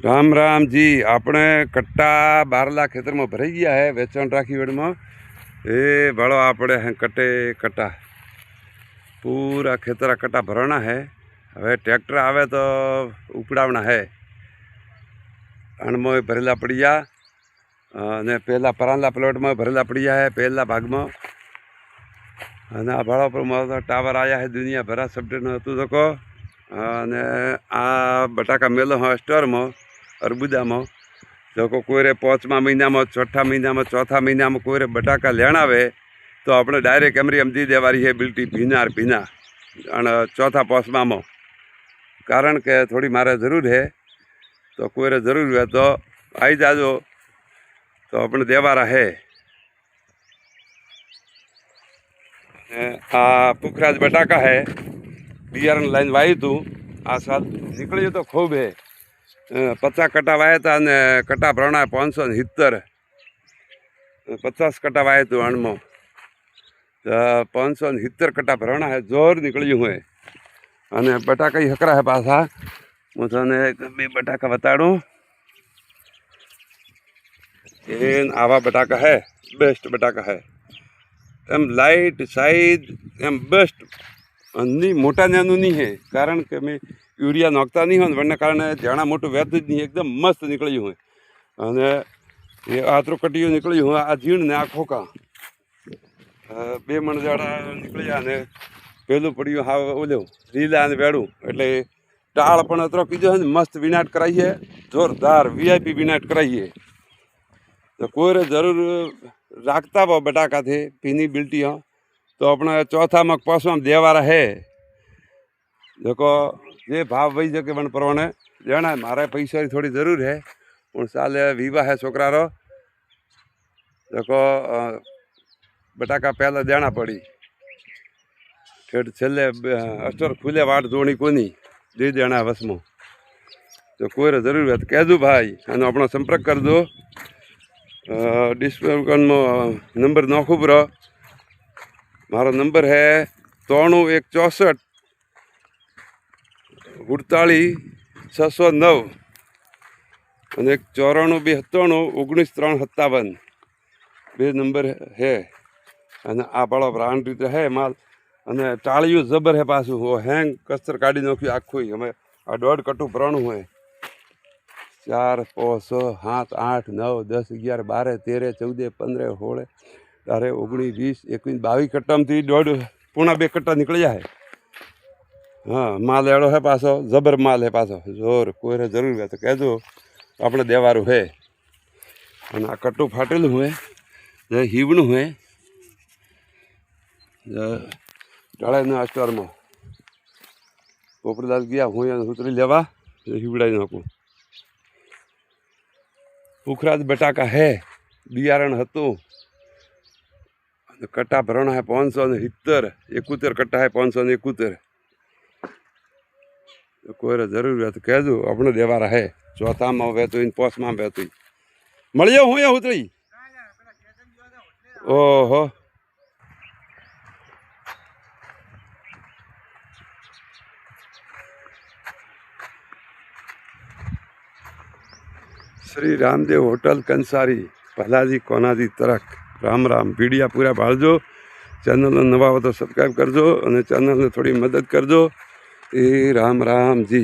राम राम जी। आपने कट्टा 12 खेतर में भराई गया है वेचण राखी वेड़ में। ये बड़ो आपड़े हैं कट्टे कट्टा पूरा खेतरा कट्टा भरना है। हवे ट्रेक्टर आवे तो उपड़ावना है। अणमो भरेला पड़िया ने पहला परांला प्लॉट में भरेला पड़िया है पहला भाग में। आ भाड़ा पर टावर आया है दुनिया भरा सबडे नतु सको। आ बटाका मेलो हाँ स्टोर में अरबुदा में जो कोई 5मा महीना में 6ठा महीना में 4था महीना में कोई बटाका लेना आवे तो अपने डायरेक्ट एमरी समझी देवारी है बिल्टी भीना भीना 4था 5मा में। कारण के थोड़ी मारे जरूर है तो कोई जरूर है तो आई जाजो तो अपने देवारा है। आ पुखराज बटाका है बियारण लाइन वाई तू आ साल निकली तो खूब है। 50 कट्टा वाया था ने कट्टा भरना 570। 50 कट्टा वाया तू अणमो 570 कट्टा भरना है जोर निकली हुए। अने बटाका ही हकरा है पासा हूँ तने बे बटाका बताड़ू। आवा बटाका है बेस्ट बटाका है एम लाइट साइज एम बेस्ट नहीं मोटा नानू नहीं है। कारण के मैं यूरिया नाखता नहीं हो वरना कारण जाना मोटू वेत ज नहीं एकदम मस्त निकली हुए। अने ये आतरो कटियो निकली हुए आ झीण ने आ खोका 2 मण जाड़ा निकलिया ने पहलू पड़ियो हा ओलो लीला ने वेड़ू एटले टाळ पण अतरो कीधो है मस्त विनाट कराई है जोरदार वीआईपी विनाट कराई है। तो कोई जरूर राखता वो बटाका थे पीनी बिल्टी हो तो अपना 4था में 5मा में देवारा है। देखो ये भाव वही जगह वन प्रमाणे जाना है मारे पैसा की थोड़ी जरूर है हूँ साल विवाह है छोकरा रो। देखो बटाका पहला देना पड़ी ठेठ छेले अस्टर खुले वाट जोड़ी कोनी दे देना वसमो तो कोई जरूर है तो कह दू भाई अने अपना संपर्क कर दो। डिस्प्ले में नंबर नाखू बरो मारो नंबर है 93 164 48 609 અને 94 92 19 357 बे नंबर है। अने आ बड़ो ब्रांड रीते है माल अने टाळियों जबर है पासू वो हैंग कस्तर काढ़ी नाखी आखो ही हमें आ 1.5 कट्टू भराणु है 4 5 6 7 8 9 10 11 12 13 14 15 16 18 19 20 21 22 कट्टा में 1.5 पूना 2 कट्टा निकल जाए। हाँ माल एड़ो है पासो जबर माल है पासो जोर कोई जरूर है तो कह दो अपने देवारू है। आ कट्टू फाटेलू हुए हीवणु है डाड़ा ना स्टोर में पोपड़दास गया हूँ उतरी लेवा हीवड़ाई नाखू। पुखराज बटाका है बियारण हतु कट्टा भरना है 570 71 कट्टा है 571। तो कोई जरूर है तो कह दो अपने देवारा है 4था में वेतो 5मा में वेतो मलियो हूँ या उतरी। ओहो श्री रामदेव होटल कंसारी पहलाजी कोनाजी तरक। राम राम। वीडियो पूरा भालजो चैनल नवा हो तो सब्सक्राइब करजो और चैनल ने थोड़ी मदद करजो। राम राम जी।